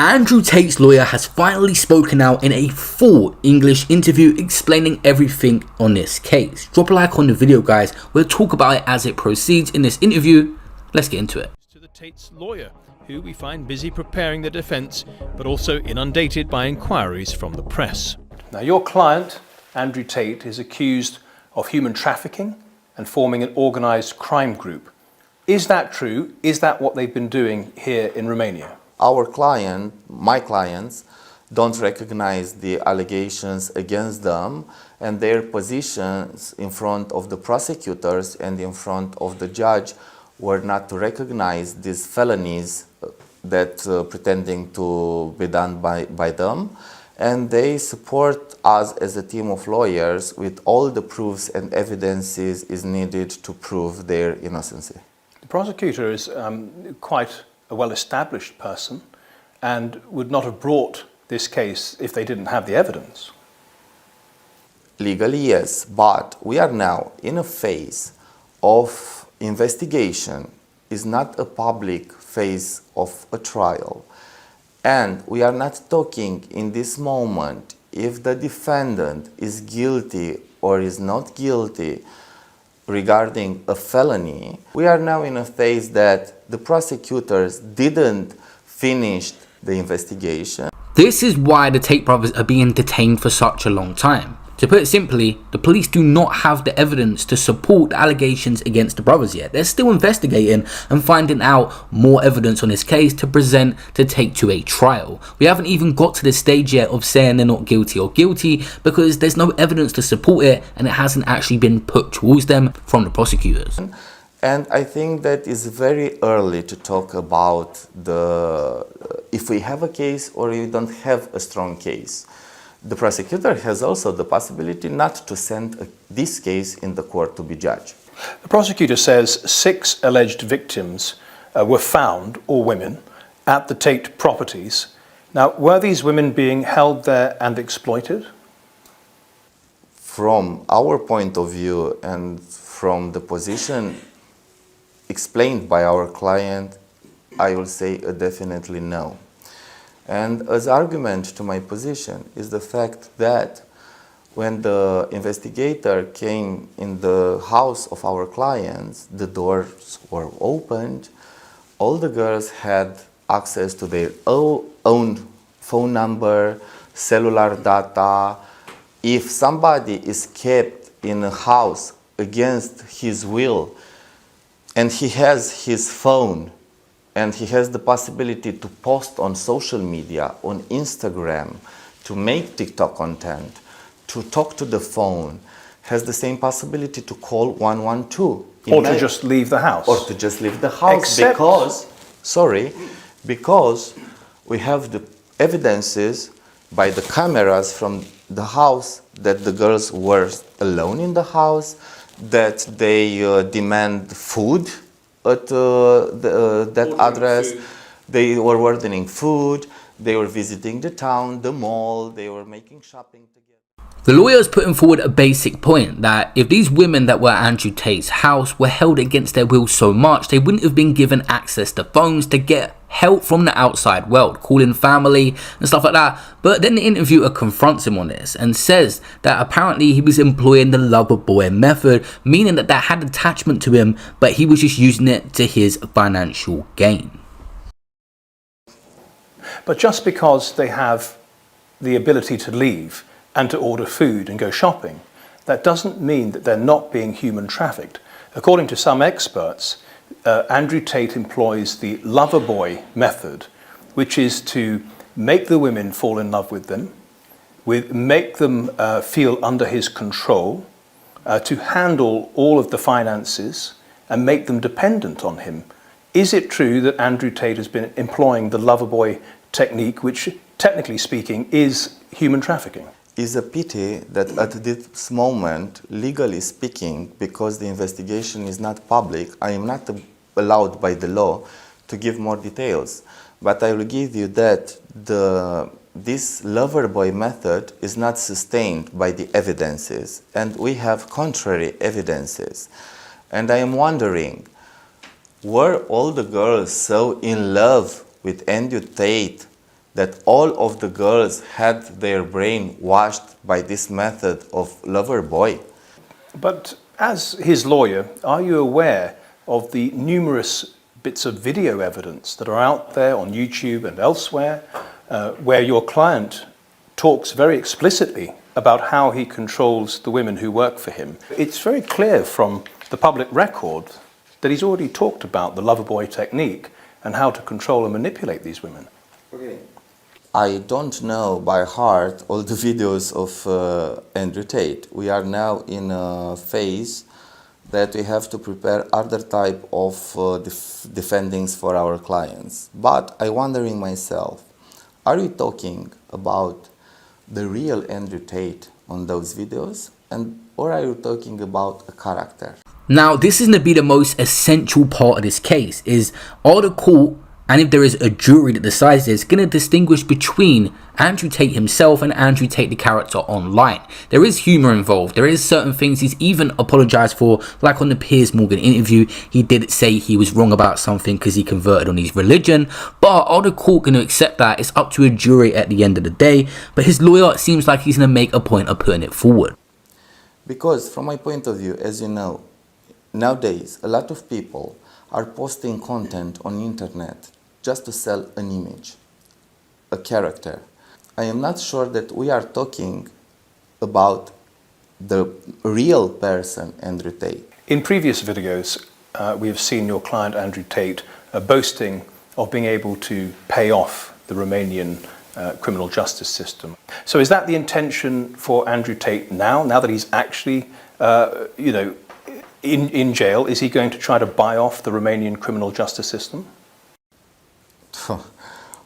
Andrew Tate's lawyer has finally spoken out in a full English interview explaining everything on this case. Drop a like on the video, guys. We'll talk about it as it proceeds in this interview. Let's get into it. To the Tate's lawyer, who we find busy preparing the defence, but also inundated by inquiries from the press. Now, your client, Andrew Tate, is accused of human trafficking and forming an organised crime group. Is that true? Is that what they've been doing here in Romania? My clients, don't recognize the allegations against them, and their positions in front of the prosecutors and in front of the judge were not to recognize these felonies that pretending to be done by them. And they support us as a team of lawyers with all the proofs and evidences is needed to prove their innocency. The prosecutor is quite a well-established person and would not have brought this case if they didn't have the evidence. Legally, yes, but we are now in a phase of investigation. Is not a public phase of a trial. And we are not talking in this moment if the defendant is guilty or is not guilty regarding a felony. We are now in a phase that the prosecutors didn't finish the investigation. This is why the Tate brothers are being detained for such a long time. To put it simply, the police do not have the evidence to support the allegations against the brothers yet. They're still investigating and finding out more evidence on this case to present to take to a trial. We haven't even got to the stage yet of saying they're not guilty or guilty because there's no evidence to support it and it hasn't actually been put towards them from the prosecutors. And I think that it's very early to talk about if we have a case or we don't have a strong case. The prosecutor has also the possibility not to send this case in the court to be judged. The prosecutor says 6 alleged victims were found, all women, at the Tate properties. Now, were these women being held there and exploited? From our point of view and from the position explained by our client, I will say definitely no. And as argument to my position is the fact that when the investigator came in the house of our clients, the doors were opened, all the girls had access to their own phone number, cellular data. If somebody is kept in a house against his will and he has his phone and he has the possibility to post on social media, on Instagram, to make TikTok content, to talk to the phone, has the same possibility to call 112. Or to just leave the house. Or to just leave the house because we have the evidences by the cameras from the house that the girls were alone in the house, that they demand food at that address. They were ordering food, they were visiting the town, the mall, they were making shopping together. The lawyer is putting forward a basic point that if these women that were at Andrew Tate's house were held against their will so much, they wouldn't have been given access to phones to get help from the outside world, calling family and stuff like that. But then the interviewer confronts him on this and says that apparently he was employing the lover boy method, meaning that that had attachment to him, but he was just using it to his financial gain. But just because they have the ability to leave and to order food and go shopping, that doesn't mean that they're not being human trafficked. According to some experts, Andrew Tate employs the lover boy method, which is to make the women fall in love with them, make them feel under his control, to handle all of the finances and make them dependent on him. Is it true that Andrew Tate has been employing the lover boy technique, which technically speaking is human trafficking? It's a pity that at this moment, legally speaking, because the investigation is not public, I am not allowed by the law to give more details. But I will give you that this lover boy method is not sustained by the evidences, and we have contrary evidences. And I am wondering, were all the girls so in love with Andrew Tate that all of the girls had their brain washed by this method of lover boy. But as his lawyer, are you aware of the numerous bits of video evidence that are out there on YouTube and elsewhere where your client talks very explicitly about how he controls the women who work for him? It's very clear from the public record that he's already talked about the lover boy technique and how to control and manipulate these women. Okay. I don't know by heart all the videos of Andrew Tate. We are now in a phase that we have to prepare other type of defendings for our clients. But I wondering myself, are we talking about the real Andrew Tate on those videos, or are you talking about a character? Now, this is going to be the most essential part of this case, is are the court, and if there is a jury that decides this, going to distinguish between Andrew Tate himself and Andrew Tate the character online. There is humor involved. There is certain things he's even apologized for, like on the Piers Morgan interview. He did say he was wrong about something because he converted on his religion. But are the court going to accept that? It's up to a jury at the end of the day. But his lawyer seems like he's going to make a point of putting it forward. Because from my point of view, as you know, nowadays a lot of people are posting content on internet just to sell an image, a character. I am not sure that we are talking about the real person, Andrew Tate. In previous videos, we have seen your client Andrew Tate boasting of being able to pay off the Romanian criminal justice system. So is that the intention for Andrew Tate now that he's actually, in jail? Is he going to try to buy off the Romanian criminal justice system?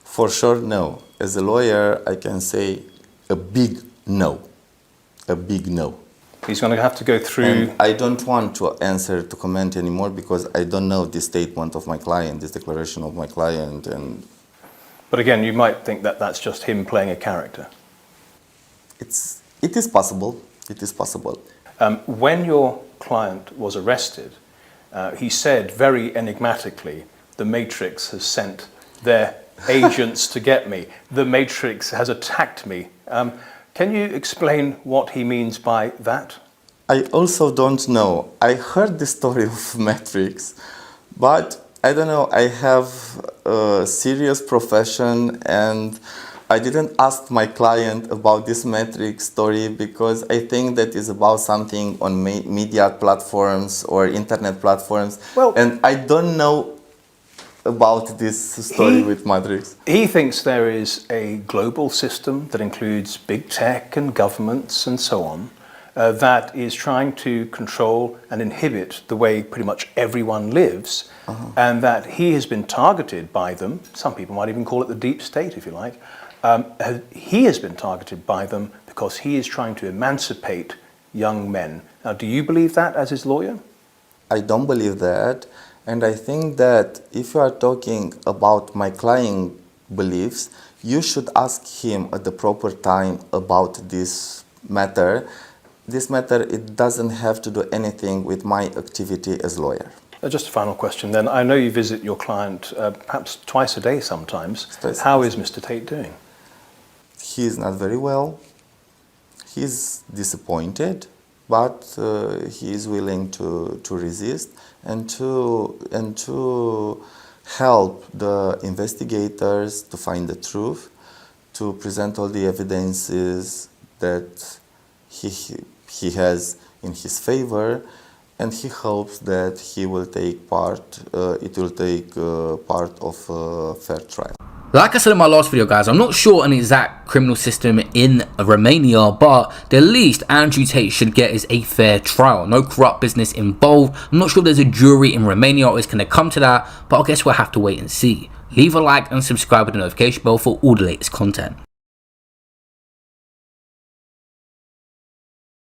For sure, no. As a lawyer, I can say a big no. A big no. He's going to have to go through... And I don't want to comment anymore because I don't know this statement of my client, this declaration of my client. But again, you might think that that's just him playing a character. It is possible. It is possible. When your client was arrested, he said very enigmatically, the Matrix has sent their agents to get me. The Matrix has attacked me. Can you explain what he means by that? I also don't know. I heard the story of Matrix, but I don't know. I have a serious profession and I didn't ask my client about this Matrix story because I think that is about something on media platforms or internet platforms. Well, and I don't know about this story with Matrix. He thinks there is a global system that includes big tech and governments and so on that is trying to control and inhibit the way pretty much everyone lives, and that he has been targeted by them. Some people might even call it the deep state, if you like. He has been targeted by them because he is trying to emancipate young men. Now, do you believe that as his lawyer? I don't believe that. And I think that if you are talking about my client beliefs, you should ask him at the proper time about this matter. This matter, it doesn't have to do anything with my activity as lawyer. Just a final question then. I know you visit your client perhaps twice a day sometimes. How is Mr. Tate doing? He is not very well. He's disappointed, but he is willing to resist and to help the investigators to find the truth, to present all the evidences that he has in his favor, and he hopes that he will take part, it will take part of a fair trial. Like I said in my last video, guys, I'm not sure an exact criminal system in Romania, but the least Andrew Tate should get is a fair trial. No corrupt business involved. I'm not sure if there's a jury in Romania or it's going to come to that, but I guess we'll have to wait and see. Leave a like and subscribe with the notification bell for all the latest content.